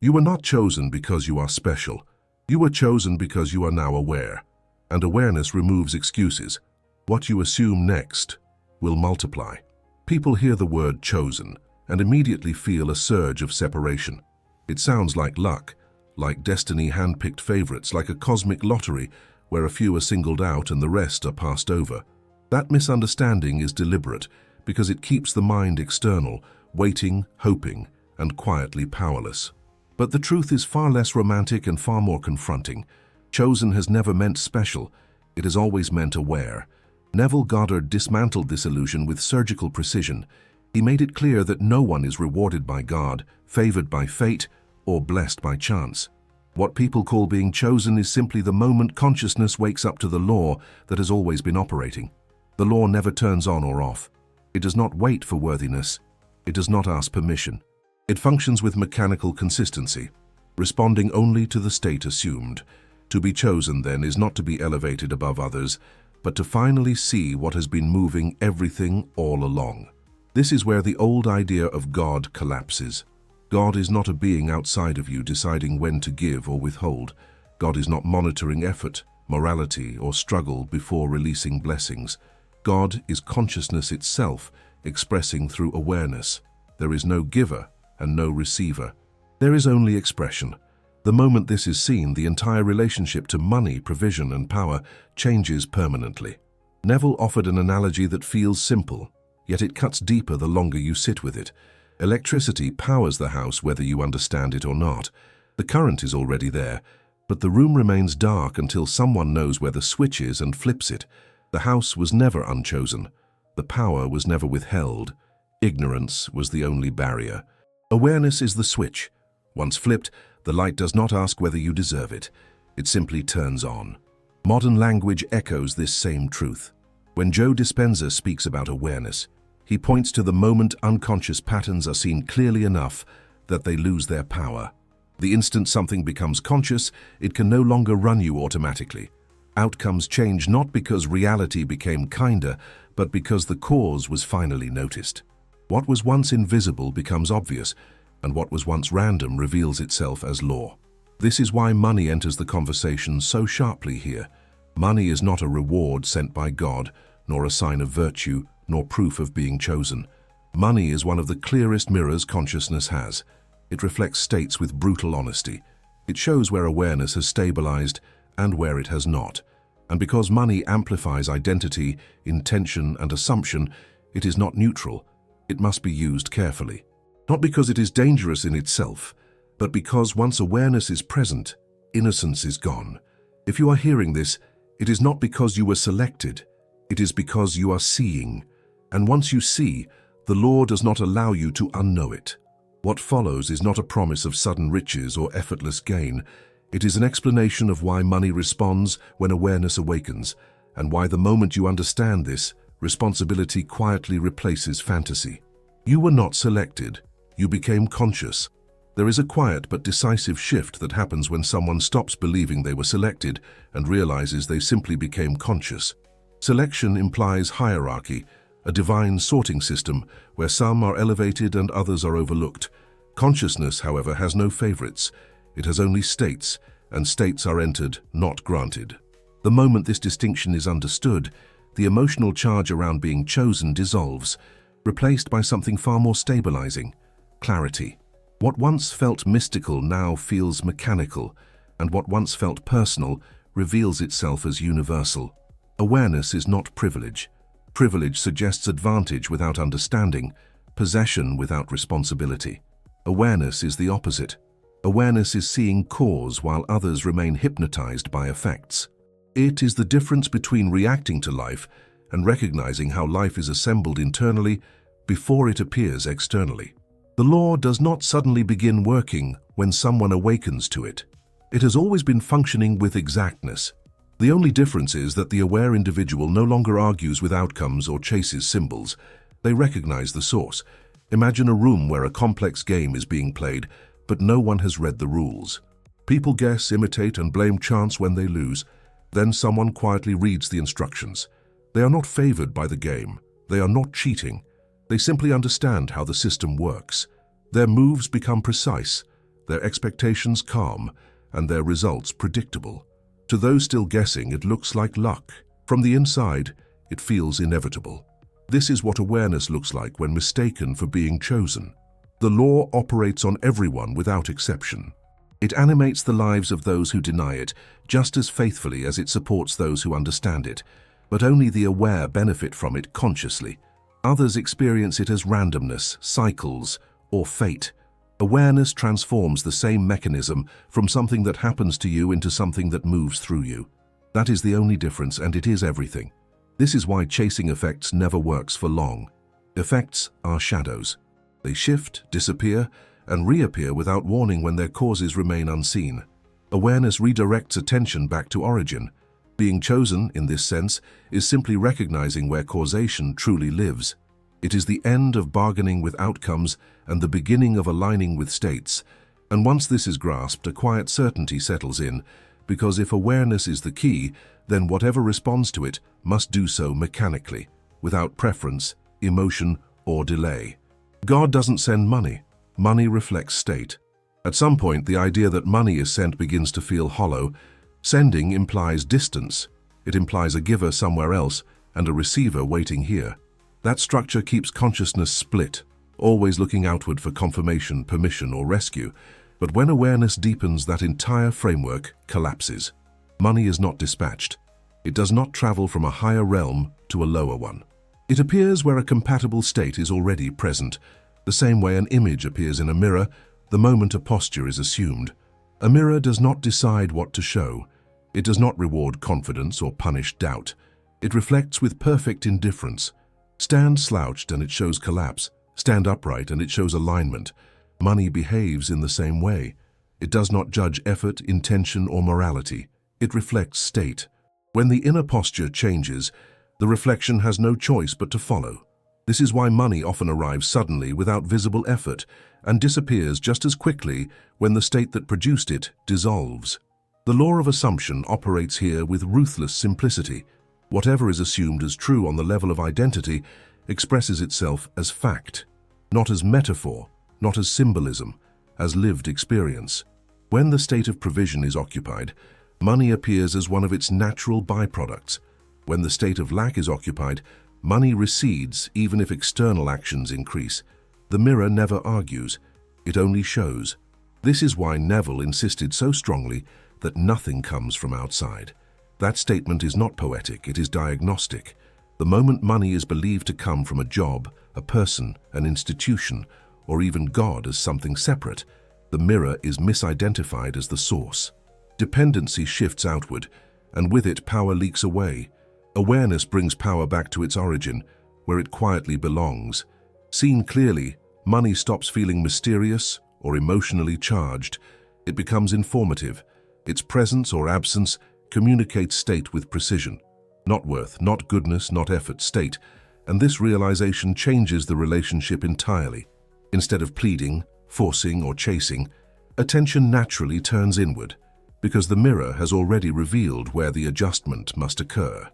You were not chosen because you are special. You were chosen because you are now aware. And awareness removes excuses. What you assume next will multiply. People hear the word chosen and immediately feel a surge of separation. It sounds like luck, like destiny hand-picked favorites, like a cosmic lottery where a few are singled out and the rest are passed over. That misunderstanding is deliberate because it keeps the mind external, waiting, hoping, and quietly powerless. But the truth is far less romantic and far more confronting. Chosen has never meant special. It has always meant aware. Neville Goddard dismantled this illusion with surgical precision. He made it clear that no one is rewarded by God, favored by fate, or blessed by chance. What people call being chosen is simply the moment consciousness wakes up to the law that has always been operating. The law never turns on or off. It does not wait for worthiness. It does not ask permission. It functions with mechanical consistency, responding only to the state assumed. To be chosen, then, is not to be elevated above others, but to finally see what has been moving everything all along. This is where the old idea of God collapses. God is not a being outside of you deciding when to give or withhold. God is not monitoring effort, morality, or struggle before releasing blessings. God is consciousness itself, expressing through awareness. There is no giver and no receiver. There is only expression. The moment this is seen, the entire relationship to money, provision, and power changes permanently. Neville offered an analogy that feels simple, yet it cuts deeper the longer you sit with it. Electricity powers the house whether you understand it or not. The current is already there, but the room remains dark until someone knows where the switch is and flips it. The house was never unchosen. The power was never withheld. Ignorance was the only barrier. Awareness is the switch. Once flipped, the light does not ask whether you deserve it. It simply turns on. Modern language echoes this same truth. When Joe Dispenza speaks about awareness, he points to the moment unconscious patterns are seen clearly enough that they lose their power. The instant something becomes conscious, it can no longer run you automatically. Outcomes change not because reality became kinder, but because the cause was finally noticed. What was once invisible becomes obvious, and what was once random reveals itself as law. This is why money enters the conversation so sharply here. Money is not a reward sent by God, nor a sign of virtue, nor proof of being chosen. Money is one of the clearest mirrors consciousness has. It reflects states with brutal honesty. It shows where awareness has stabilized and where it has not. And because money amplifies identity, intention, and assumption, it is not neutral. It must be used carefully. Not because it is dangerous in itself, but because once awareness is present, innocence is gone. If you are hearing this, it is not because you were selected. It is because you are seeing. And once you see, the law does not allow you to unknow it. What follows is not a promise of sudden riches or effortless gain. It is an explanation of why money responds when awareness awakens, and why the moment you understand this, responsibility quietly replaces fantasy. You were not selected. You became conscious. There is a quiet but decisive shift that happens when someone stops believing they were selected and realizes they simply became conscious. Selection implies hierarchy, a divine sorting system where some are elevated and others are overlooked. Consciousness, however, has no favorites. It has only states, and states are entered, not granted. The moment this distinction is understood, the emotional charge around being chosen dissolves, replaced by something far more stabilizing: clarity. What once felt mystical now feels mechanical, and what once felt personal reveals itself as universal. Awareness is not privilege. Privilege suggests advantage without understanding, possession without responsibility. Awareness is the opposite. Awareness is seeing cause while others remain hypnotized by effects. It is the difference between reacting to life and recognizing how life is assembled internally before it appears externally. The law does not suddenly begin working when someone awakens to it. It has always been functioning with exactness. The only difference is that the aware individual no longer argues with outcomes or chases symbols. They recognize the source. Imagine a room where a complex game is being played, but no one has read the rules. People guess, imitate, and blame chance when they lose. Then someone quietly reads the instructions. They are not favored by the game. They are not cheating. They simply understand how the system works. Their moves become precise. their expectations calm, and their results predictable. To those still guessing, it looks like luck. From the inside, it feels inevitable. This is what awareness looks like when mistaken for being chosen. The law operates on everyone without exception. It animates the lives of those who deny it just as faithfully as it supports those who understand it, but only the aware benefit from it consciously. Others experience it as randomness, cycles, or fate. Awareness transforms the same mechanism from something that happens to you into something that moves through you. That is the only difference, and it is everything. This is why chasing effects never works for long. Effects are shadows. They shift, disappear, and reappear without warning when their causes remain unseen. Awareness redirects attention back to origin. Being chosen, in this sense, is simply recognizing where causation truly lives. It is the end of bargaining with outcomes and the beginning of aligning with states. And once this is grasped, a quiet certainty settles in, because if awareness is the key, then whatever responds to it must do so mechanically, without preference, emotion, or delay. God doesn't send money. Money reflects state. At some point, the idea that money is sent begins to feel hollow. Sending implies distance. It implies a giver somewhere else and a receiver waiting here. That structure keeps consciousness split, always looking outward for confirmation, permission, or rescue. But when awareness deepens, that entire framework collapses. Money is not dispatched. It does not travel from a higher realm to a lower one. It appears where a compatible state is already present, the same way an image appears in a mirror the moment a posture is assumed. A mirror does not decide what to show. It does not reward confidence or punish doubt. It reflects with perfect indifference. Stand slouched and it shows collapse. Stand upright and it shows alignment. Money behaves in the same way. It does not judge effort, intention, or morality. It reflects state. When the inner posture changes, the reflection has no choice but to follow. This is why money often arrives suddenly without visible effort and disappears just as quickly when the state that produced it dissolves. The law of assumption operates here with ruthless simplicity. Whatever is assumed as true on the level of identity expresses itself as fact, not as metaphor, not as symbolism, as lived experience. When the state of provision is occupied, money appears as one of its natural byproducts. When the state of lack is occupied, money recedes even if external actions increase. The mirror never argues, it only shows. This is why Neville insisted so strongly that nothing comes from outside. That statement is not poetic, it is diagnostic. The moment money is believed to come from a job, a person, an institution, or even God as something separate, the mirror is misidentified as the source. Dependency shifts outward, and with it power leaks away. Awareness brings power back to its origin, where it quietly belongs. Seen clearly, money stops feeling mysterious or emotionally charged. It becomes informative. Its presence or absence communicates state with precision. Not worth, not goodness, not effort, state. And this realization changes the relationship entirely. Instead of pleading, forcing, or chasing, attention naturally turns inward, because the mirror has already revealed where the adjustment must occur.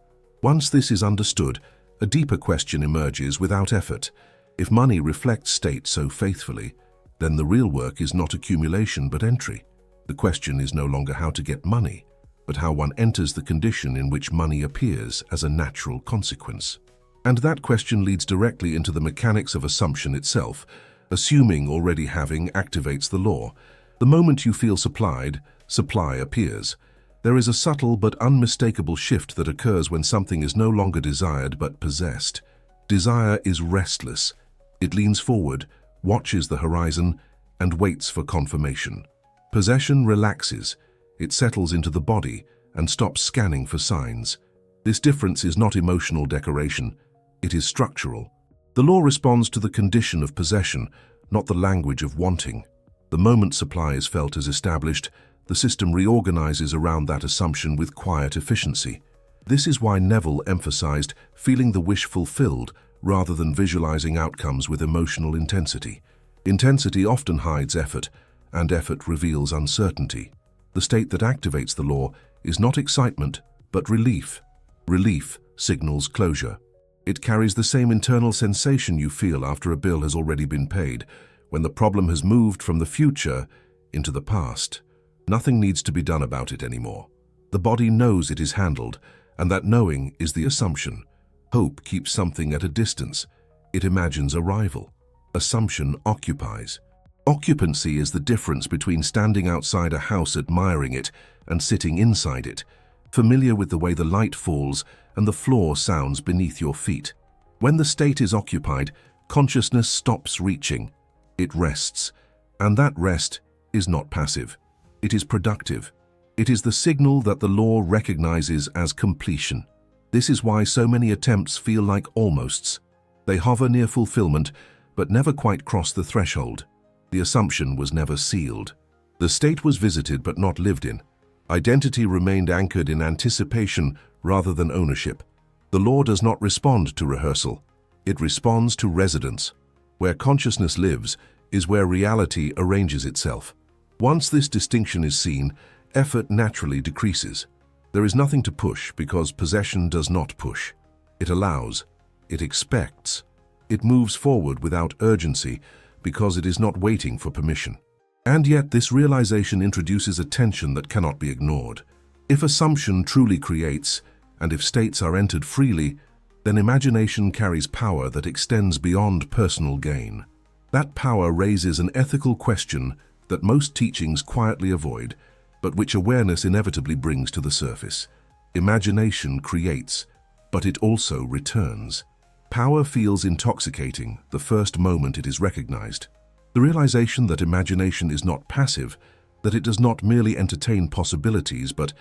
Once this is understood, a deeper question emerges without effort. If money reflects state so faithfully, then the real work is not accumulation but entry. The question is no longer how to get money, but how one enters the condition in which money appears as a natural consequence. And that question leads directly into the mechanics of assumption itself. Assuming already having activates the law. The moment you feel supplied, supply appears. There is a subtle but unmistakable shift that occurs when something is no longer desired but possessed. Desire is restless. It leans forward, watches the horizon, and waits for confirmation. Possession relaxes. It settles into the body and stops scanning for signs. This difference is not emotional decoration. It is structural. The law responds to the condition of possession, not the language of wanting. The moment supply is felt as established, the system reorganizes around that assumption with quiet efficiency. This is why Neville emphasized feeling the wish fulfilled rather than visualizing outcomes with emotional intensity. Intensity often hides effort, and effort reveals uncertainty. The state that activates the law is not excitement, but relief. Relief signals closure. It carries the same internal sensation you feel after a bill has already been paid. When the problem has moved from the future, into the past. Nothing needs to be done about it anymore. The body knows it is handled, and that knowing is the assumption. Hope keeps something at a distance. It imagines arrival. Assumption occupies. Occupancy is the difference between standing outside a house admiring it and sitting inside it, familiar with the way the light falls and the floor sounds beneath your feet. When the state is occupied, consciousness stops reaching. It rests, and that rest is not passive. It is productive. It is the signal that the law recognizes as completion. This is why so many attempts feel like almosts. They hover near fulfillment, but never quite cross the threshold. The assumption was never sealed. The state was visited but not lived in. Identity remained anchored in anticipation rather than ownership. The law does not respond to rehearsal. It responds to residence. Where consciousness lives is where reality arranges itself. Once this distinction is seen, effort naturally decreases. There is nothing to push because possession does not push. It allows. It expects. It moves forward without urgency because it is not waiting for permission. And yet this realization introduces a tension that cannot be ignored. If assumption truly creates, and if states are entered freely, then imagination carries power that extends beyond personal gain. That power raises an ethical question that most teachings quietly avoid, but which awareness inevitably brings to the surface. Imagination creates, but it also returns. Power feels intoxicating the first moment it is recognized. The realization that imagination is not passive, that it does not merely entertain possibilities but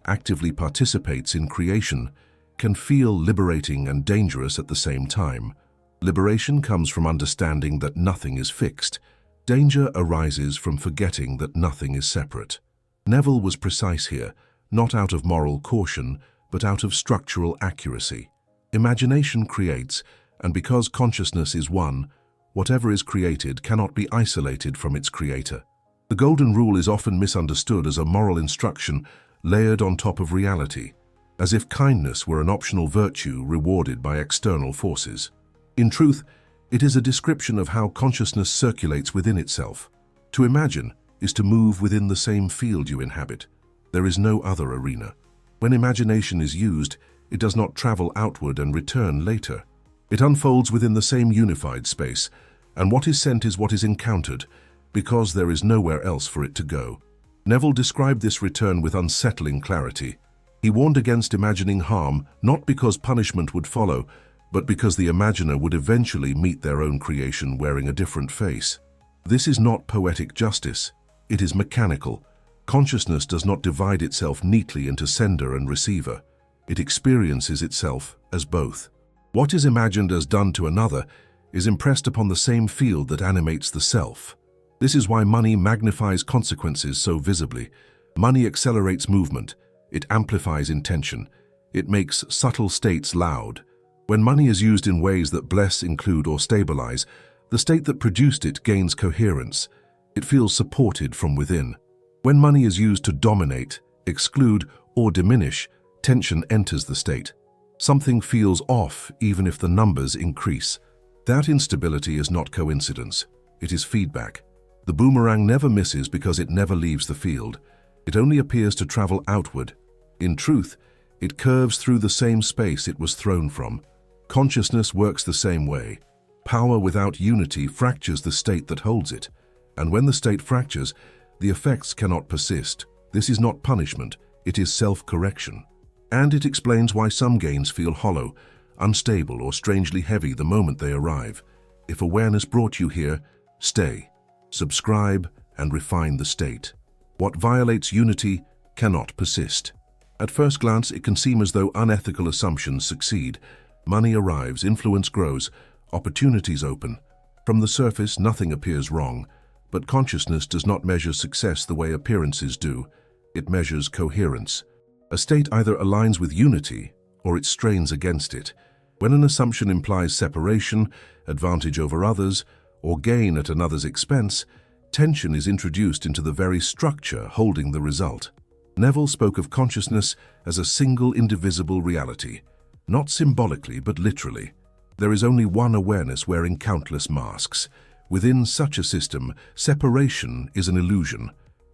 actively participates in creation, can feel liberating and dangerous at the same time. Liberation comes from understanding that nothing is fixed. Danger arises from forgetting that nothing is separate. Neville was precise here, not out of moral caution, but out of structural accuracy. Imagination creates, and because consciousness is one, whatever is created cannot be isolated from its creator. The golden rule is often misunderstood as a moral instruction layered on top of reality, as if kindness were an optional virtue rewarded by external forces. In truth, it is a description of how consciousness circulates within itself. To imagine is to move within the same field you inhabit. There is no other arena. When imagination is used, it does not travel outward and return later. It unfolds within the same unified space, and what is sent is what is encountered, because there is nowhere else for it to go. Neville described this return with unsettling clarity. He warned against imagining harm, not because punishment would follow, but because the imaginer would eventually meet their own creation wearing a different face. This is not poetic justice. It is mechanical. Consciousness does not divide itself neatly into sender and receiver. It experiences itself as both. What is imagined as done to another is impressed upon the same field that animates the self. This is why money magnifies consequences so visibly. Money accelerates movement. It amplifies intention. It makes subtle states loud. When money is used in ways that bless, include, or stabilize, the state that produced it gains coherence. It feels supported from within. When money is used to dominate, exclude, or diminish, tension enters the state. Something feels off even if the numbers increase. That instability is not coincidence. It is feedback. The boomerang never misses because it never leaves the field. It only appears to travel outward. In truth, it curves through the same space it was thrown from. Consciousness works the same way. Power without unity fractures the state that holds it. And when the state fractures, the effects cannot persist. This is not punishment, it is self-correction. And it explains why some gains feel hollow, unstable, or strangely heavy the moment they arrive. If awareness brought you here, stay, subscribe, and refine the state. What violates unity cannot persist. At first glance, it can seem as though unethical assumptions succeed. Money arrives, influence grows, opportunities open. From the surface, nothing appears wrong, but consciousness does not measure success the way appearances do. It measures coherence. A state either aligns with unity or it strains against it. When an assumption implies separation, advantage over others, or gain at another's expense, tension is introduced into the very structure holding the result. Neville spoke of consciousness as a single indivisible reality, not symbolically but literally. There is only one awareness wearing countless masks. Within such a system, separation is an illusion.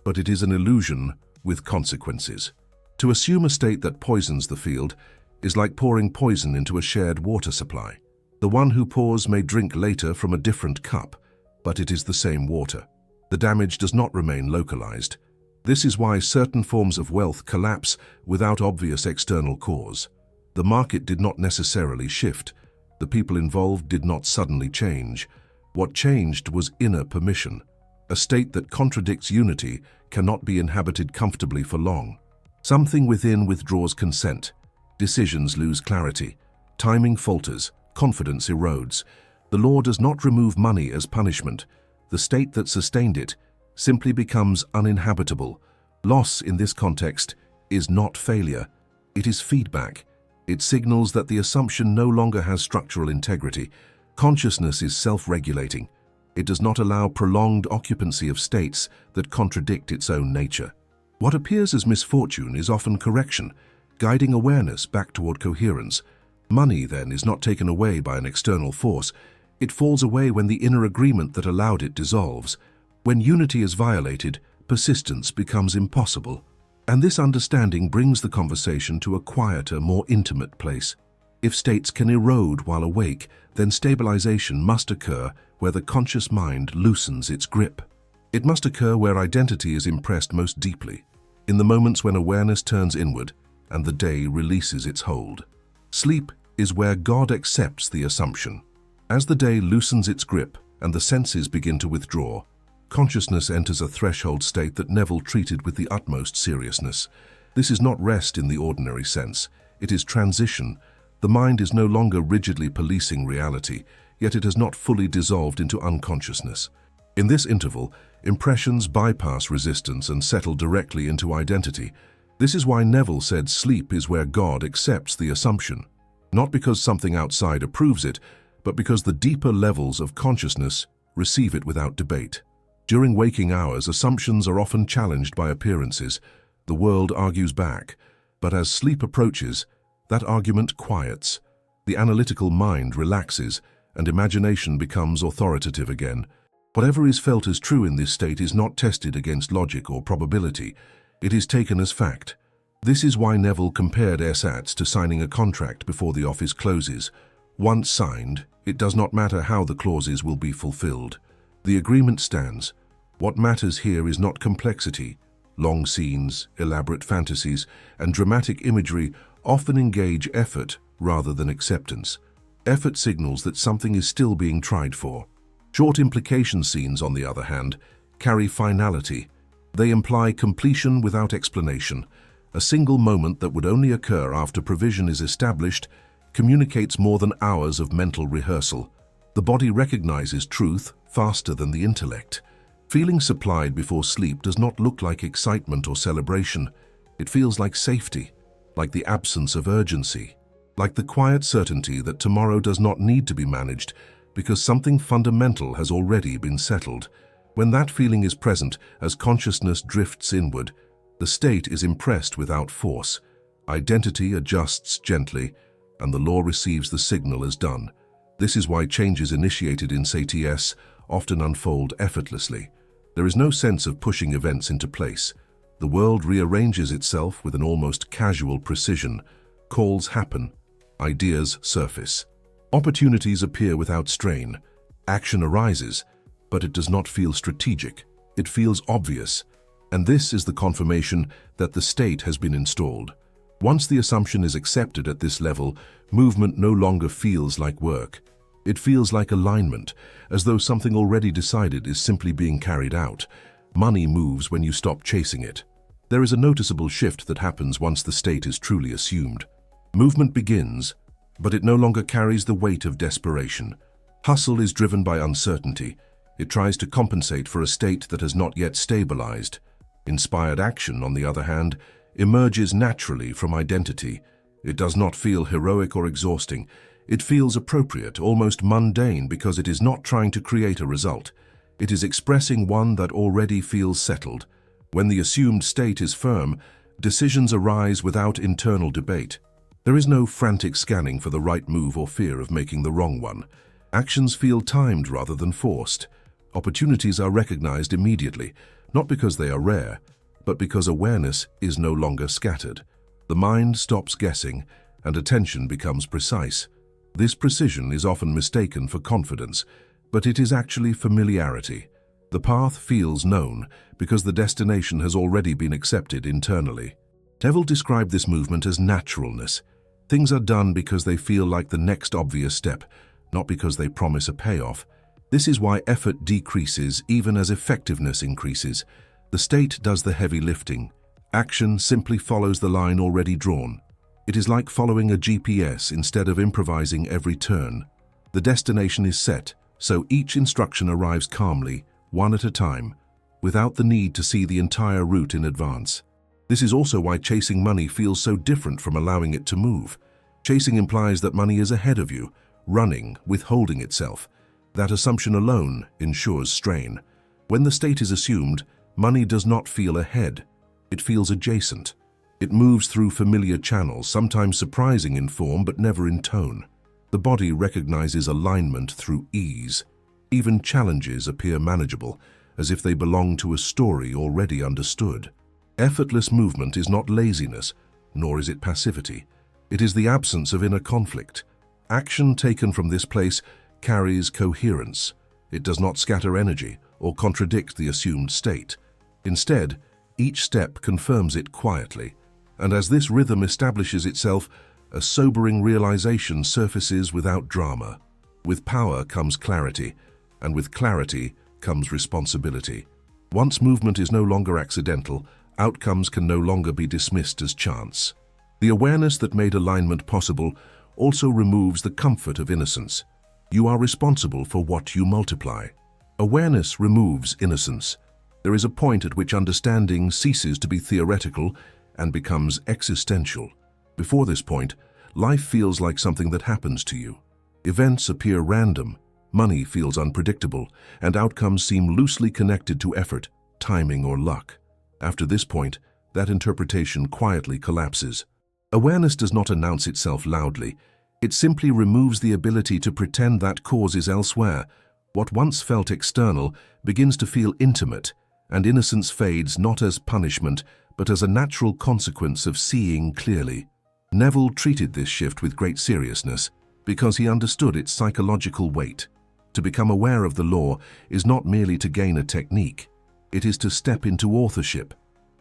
but it is an illusion with consequences. To assume a state that poisons the field is like pouring poison into a shared water supply. The one who pours may drink later from a different cup, but it is the same water. The damage does not remain localized. This is why certain forms of wealth collapse without obvious external cause. The market did not necessarily shift. The people involved did not suddenly change. What changed was inner permission. A state that contradicts unity cannot be inhabited comfortably for long. Something within withdraws consent. Decisions lose clarity. Timing falters. Confidence erodes. The law does not remove money as punishment. The state that sustained it simply becomes uninhabitable. Loss in this context is not failure. It is feedback. It signals that the assumption no longer has structural integrity. Consciousness is self-regulating. It does not allow prolonged occupancy of states that contradict its own nature. What appears as misfortune is often correction, guiding awareness back toward coherence. Money, then, is not taken away by an external force. It falls away when the inner agreement that allowed it dissolves. When unity is violated, persistence becomes impossible. And this understanding brings the conversation to a quieter, more intimate place. If states can erode while awake, then stabilization must occur where the conscious mind loosens its grip. It must occur where identity is impressed most deeply, in the moments when awareness turns inward and the day releases its hold. Sleep is where God accepts the assumption. As the day loosens its grip and the senses begin to withdraw, consciousness enters a threshold state that Neville treated with the utmost seriousness. This is not rest in the ordinary sense. It is transition. The mind is no longer rigidly policing reality, yet it has not fully dissolved into unconsciousness. In this interval, impressions bypass resistance and settle directly into identity. This is why Neville said sleep is where God accepts the assumption. Not because something outside approves it, but because the deeper levels of consciousness receive it without debate. During waking hours, assumptions are often challenged by appearances. The world argues back. But as sleep approaches, that argument quiets. The analytical mind relaxes, and imagination becomes authoritative again. Whatever is felt as true in this state is not tested against logic or probability. It is taken as fact. This is why Neville compared ersatz to signing a contract before the office closes. Once signed, it does not matter how the clauses will be fulfilled. The agreement stands. What matters here is not complexity. Long scenes, elaborate fantasies, and dramatic imagery often engage effort rather than acceptance. Effort signals that something is still being tried for. Short implication scenes, on the other hand, carry finality. They imply completion without explanation. A single moment that would only occur after provision is established communicates more than hours of mental rehearsal. The body recognizes truth faster than the intellect. Feeling supplied before sleep does not look like excitement or celebration. It feels like safety, like the absence of urgency, like the quiet certainty that tomorrow does not need to be managed because something fundamental has already been settled. When that feeling is present as consciousness drifts inward, the state is impressed without force. Identity adjusts gently, and the law receives the signal as done. This is why changes initiated in SATS often unfold effortlessly. There is no sense of pushing events into place. The world rearranges itself with an almost casual precision. Calls happen. Ideas surface. Opportunities appear without strain. Action arises, but it does not feel strategic. It feels obvious. And this is the confirmation that the state has been installed. Once the assumption is accepted at this level, movement no longer feels like work. It feels like alignment, as though something already decided is simply being carried out. Money moves when you stop chasing it. There is a noticeable shift that happens once the state is truly assumed. Movement begins, but it no longer carries the weight of desperation. Hustle is driven by uncertainty. It tries to compensate for a state that has not yet stabilized. Inspired action, on the other hand, emerges naturally from identity. It does not feel heroic or exhausting. It feels appropriate, almost mundane, because it is not trying to create a result. It is expressing one that already feels settled. When the assumed state is firm, decisions arise without internal debate. There is no frantic scanning for the right move or fear of making the wrong one. Actions feel timed rather than forced. Opportunities are recognized immediately. not because they are rare, but because awareness is no longer scattered. The mind stops guessing, and attention becomes precise. This precision is often mistaken for confidence, but it is actually familiarity. The path feels known because the destination has already been accepted internally. Neville described this movement as naturalness. Things are done because they feel like the next obvious step, not because they promise a payoff. This is why effort decreases even as effectiveness increases. The state does the heavy lifting. Action simply follows the line already drawn. It is like following a GPS instead of improvising every turn. The destination is set, so each instruction arrives calmly, one at a time, without the need to see the entire route in advance. This is also why chasing money feels so different from allowing it to move. Chasing implies that money is ahead of you, running, withholding itself. That assumption alone ensures strain. When the state is assumed, money does not feel ahead. It feels adjacent. It moves through familiar channels, sometimes surprising in form but never in tone. The body recognizes alignment through ease. Even challenges appear manageable, as if they belong to a story already understood. Effortless movement is not laziness, nor is it passivity. It is the absence of inner conflict. Action taken from this place carries coherence. It does not scatter energy or contradict the assumed state. Instead, each step confirms it quietly, and as this rhythm establishes itself, a sobering realization surfaces without drama. With power comes clarity, and with clarity comes responsibility. Once movement is no longer accidental, outcomes can no longer be dismissed as chance. The awareness that made alignment possible also removes the comfort of innocence. You are responsible for what you multiply. Awareness removes innocence. There is a point at which understanding ceases to be theoretical and becomes existential. Before this point, life feels like something that happens to you. Events appear random, money feels unpredictable, and outcomes seem loosely connected to effort, timing, or luck. After this point, that interpretation quietly collapses. Awareness does not announce itself loudly. It simply removes the ability to pretend that cause is elsewhere. What once felt external begins to feel intimate, and innocence fades not as punishment, but as a natural consequence of seeing clearly. Neville treated this shift with great seriousness because he understood its psychological weight. To become aware of the law is not merely to gain a technique. It is to step into authorship.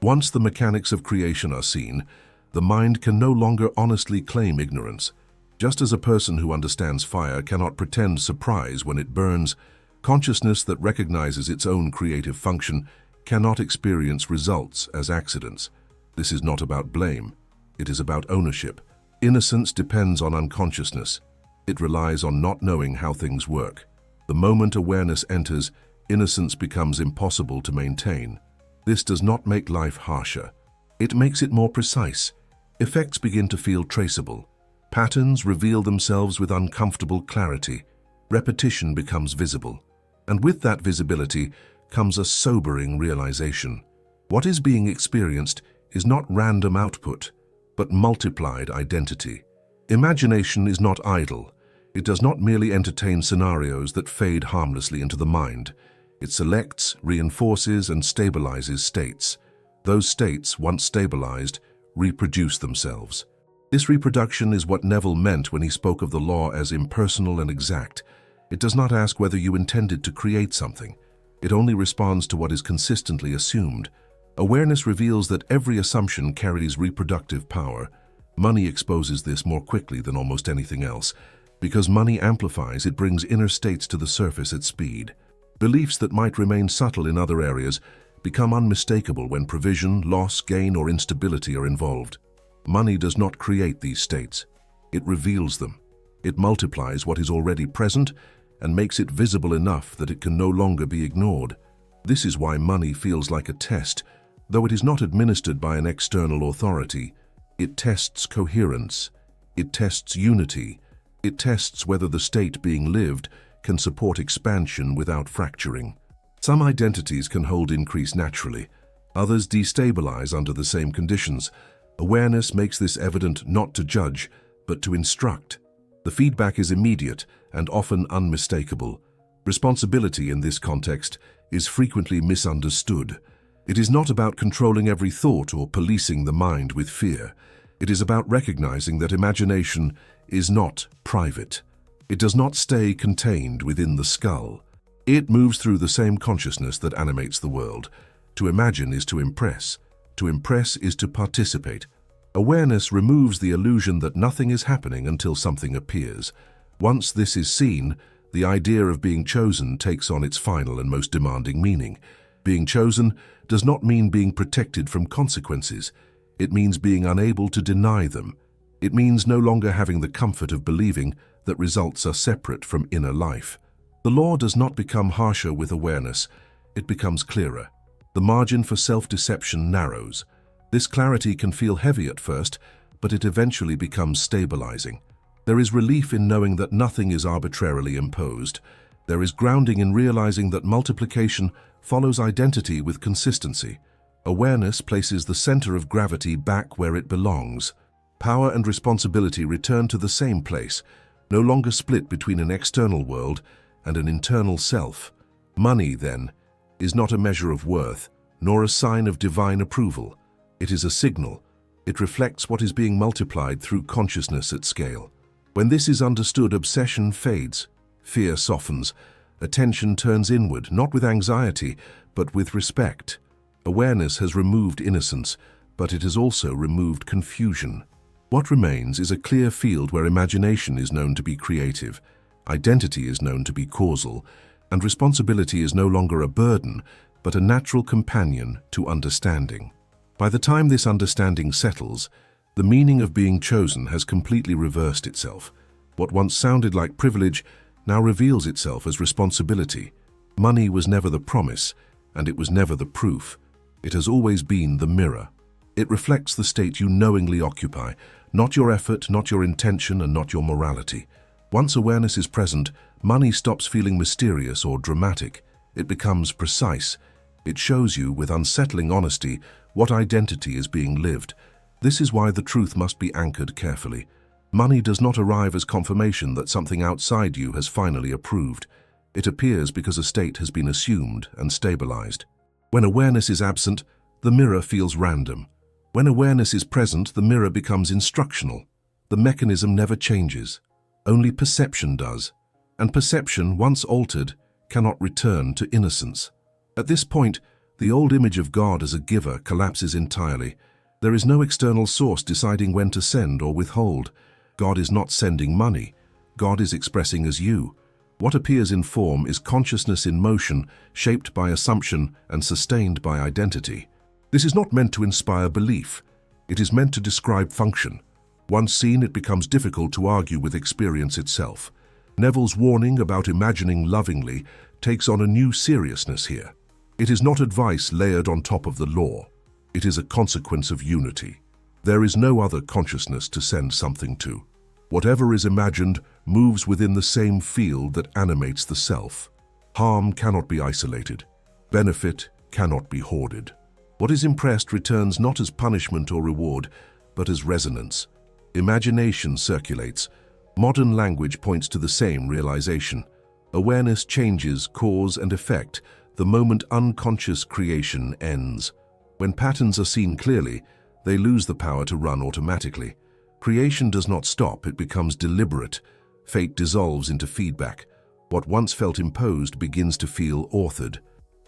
Once the mechanics of creation are seen, the mind can no longer honestly claim ignorance. Just as a person who understands fire cannot pretend surprise when it burns, consciousness that recognizes its own creative function cannot experience results as accidents. This is not about blame. It is about ownership. Innocence depends on unconsciousness. It relies on not knowing how things work. The moment awareness enters, innocence becomes impossible to maintain. This does not make life harsher. It makes it more precise. Effects begin to feel traceable. Patterns reveal themselves with uncomfortable clarity. Repetition becomes visible. And with that visibility comes a sobering realization. What is being experienced is not random output, but multiplied identity. Imagination is not idle. It does not merely entertain scenarios that fade harmlessly into the mind. It selects, reinforces, and stabilizes states. Those states, once stabilized, reproduce themselves. This reproduction is what Neville meant when he spoke of the law as impersonal and exact. It does not ask whether you intended to create something. It only responds to what is consistently assumed. Awareness reveals that every assumption carries reproductive power. Money exposes this more quickly than almost anything else. Because money amplifies, it brings inner states to the surface at speed. Beliefs that might remain subtle in other areas become unmistakable when provision, loss, gain, or instability are involved. Money does not create these states. It reveals them. It multiplies what is already present and makes it visible enough that it can no longer be ignored. This is why money feels like a test. Though it is not administered by an external authority, it tests coherence. It tests unity. It tests whether the state being lived can support expansion without fracturing. Some identities can hold increase naturally. Others destabilize under the same conditions. Awareness makes this evident not to judge, but to instruct. The feedback is immediate and often unmistakable. Responsibility in this context is frequently misunderstood. It is not about controlling every thought or policing the mind with fear. It is about recognizing that imagination is not private. It does not stay contained within the skull. It moves through the same consciousness that animates the world. To imagine is to impress. To impress is to participate. Awareness removes the illusion that nothing is happening until something appears. Once this is seen, the idea of being chosen takes on its final and most demanding meaning. Being chosen does not mean being protected from consequences. It means being unable to deny them. It means no longer having the comfort of believing that results are separate from inner life. The law does not become harsher with awareness, it becomes clearer. The margin for self-deception narrows. This clarity can feel heavy at first, but it eventually becomes stabilizing. There is relief in knowing that nothing is arbitrarily imposed. There is grounding in realizing that multiplication follows identity with consistency. Awareness places the center of gravity back where it belongs. Power and responsibility return to the same place, no longer split between an external world and an internal self. Money, then, is not a measure of worth, nor a sign of divine approval. It is a signal. It reflects what is being multiplied through consciousness at scale. When this is understood, obsession fades, fear softens, attention turns inward, not with anxiety, but with respect. Awareness has removed innocence, but it has also removed confusion. What remains is a clear field where imagination is known to be creative, identity is known to be causal, and responsibility is no longer a burden, but a natural companion to understanding. By the time this understanding settles, the meaning of being chosen has completely reversed itself. What once sounded like privilege now reveals itself as responsibility. Money was never the promise, and it was never the proof. It has always been the mirror. It reflects the state you knowingly occupy, not your effort, not your intention, and not your morality. Once awareness is present, money stops feeling mysterious or dramatic. It becomes precise. It shows you, with unsettling honesty, what identity is being lived. This is why the truth must be anchored carefully. Money does not arrive as confirmation that something outside you has finally approved. It appears because a state has been assumed and stabilized. When awareness is absent, the mirror feels random. When awareness is present, the mirror becomes instructional. The mechanism never changes. Only perception does. And perception, once altered, cannot return to innocence. At this point, the old image of God as a giver collapses entirely. There is no external source deciding when to send or withhold. God is not sending money. God is expressing as you. What appears in form is consciousness in motion, shaped by assumption and sustained by identity. This is not meant to inspire belief. It is meant to describe function. Once seen, it becomes difficult to argue with experience itself. Neville's warning about imagining lovingly takes on a new seriousness here. It is not advice layered on top of the law. It is a consequence of unity. There is no other consciousness to send something to. Whatever is imagined moves within the same field that animates the self. Harm cannot be isolated. Benefit cannot be hoarded. What is impressed returns not as punishment or reward, but as resonance. Imagination circulates. Modern language points to the same realization. Awareness changes cause and effect the moment unconscious creation ends. When patterns are seen clearly, they lose the power to run automatically. Creation does not stop, it becomes deliberate. Fate dissolves into feedback. What once felt imposed begins to feel authored.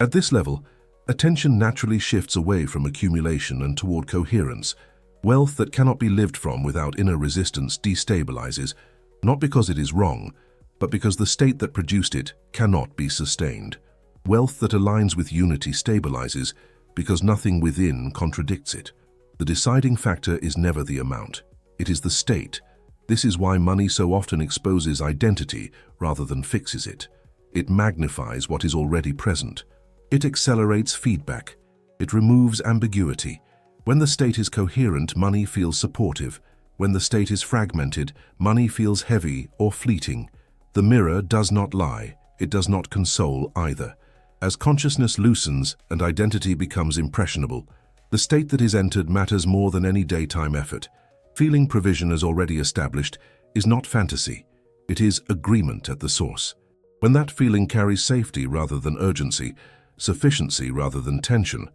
At this level, attention naturally shifts away from accumulation and toward coherence. Wealth that cannot be lived from without inner resistance destabilizes, not because it is wrong, but because the state that produced it cannot be sustained. Wealth that aligns with unity stabilizes, because nothing within contradicts it. The deciding factor is never the amount. It is the state. This is why money so often exposes identity rather than fixes it. It magnifies what is already present. It accelerates feedback. It removes ambiguity. When the state is coherent, money feels supportive. When the state is fragmented, money feels heavy or fleeting. The mirror does not lie. It does not console either. As consciousness loosens and identity becomes impressionable, the state that is entered matters more than any daytime effort. Feeling provision as already established is not fantasy. It is agreement at the source. When that feeling carries safety rather than urgency, sufficiency rather than tension,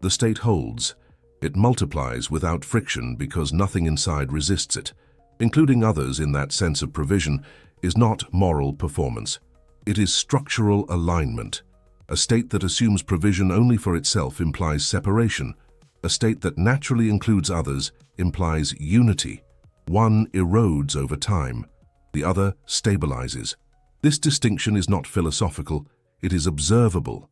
The state holds. It multiplies without friction because nothing inside resists it. Including others in that sense of provision is not moral performance. It is structural alignment. A state that assumes provision only for itself implies separation. A state that naturally includes others implies unity. One erodes over time. The other stabilizes. This distinction is not philosophical, it is observable.